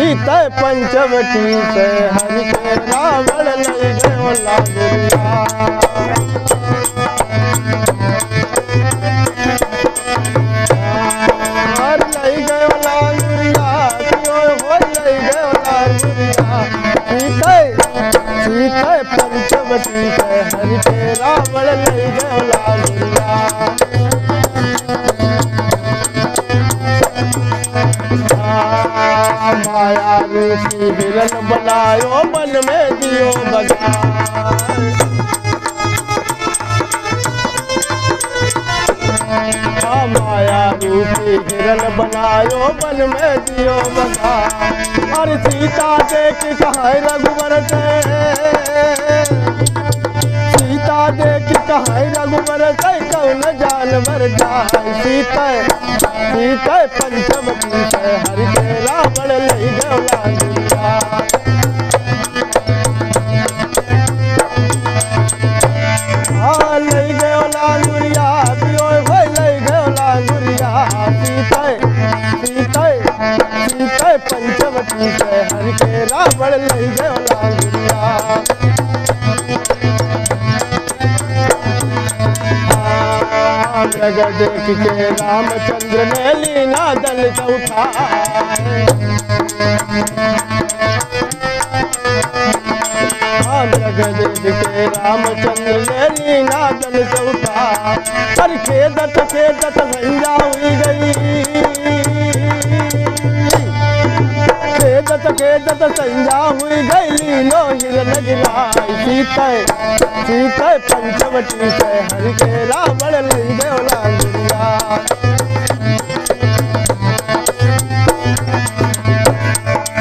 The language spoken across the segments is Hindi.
सीता पंचवटी से हरि के रावण लई गयो लांगुरिया। लई गयो लांगुरिया क्यों हो लई गयो लांगुरिया। सीता पंचवटी से हरि के रावण लई गयो लांगुरिया। माया रूपी हिरन बनायो मन में दियो बगाए। माया रूपी हिरन बनायो मन में दियो बगाए। और सीता देख कहाँ रघुवर से, सीता देख कहाँ रघुवर से कौन जानवर जाए। सीता पंचवटी से हरि के रावण लई गयो लांगुरिया। लई गयो लांगुरिया पियो भाई लई गयो लांगुरिया। सीता पंचवटी से हरि के रावण लई गयो लांगुरिया। मृग देख के रामचंद्र ने लीना दल उठाए। मृग देख के रामचंद्र ने लीना दल उठाए। पर खेदत संजा हुई गई। खेदत संजा हुई गई लीनो हिरन गिराई। सीता पंचवटी से हरि के रावण लई गयो लांगुरिया।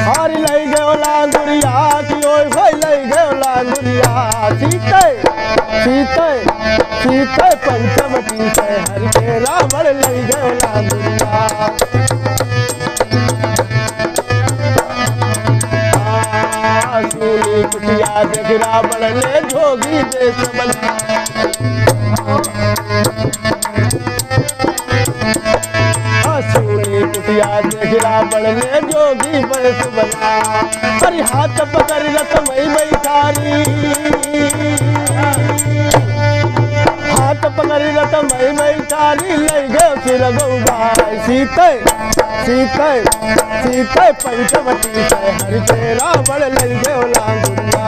हरि लई गयो लांगुरिया क्यों भाई लई गयो लांगुरिया। सीता पंचवटी से हरि के रावण लई गयो लांगुरिया। सूली कुटिया देख रावण ने जोगी देश बनाया। सूली कुटिया देख रावण ने जोगी देश बनाया। हरि हाथ पकड़ रथ मई बैठारी। हाथ पकड़ रथ मई बैठारी लई गयो सिर गौबाई। सीता पंचवटी से हरि के रावण लई गयो लांगुरिया।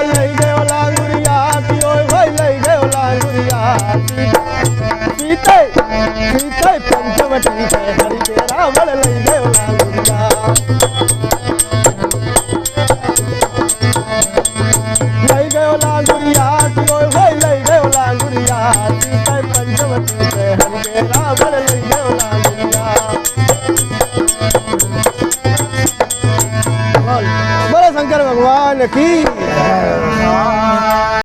लई गयो लांगुरिया पियो भाई लई गयो लांगुरिया। सीता पंचवटी से हरि के रावण लई गयो लांगुरिया। लई गयो लांगुरिया पियो भाई लई गयो लांगुरिया। सीता पंचवटी से हरि के रावण लई गयो लांगुरिया। बोलो शंकर भगवान की।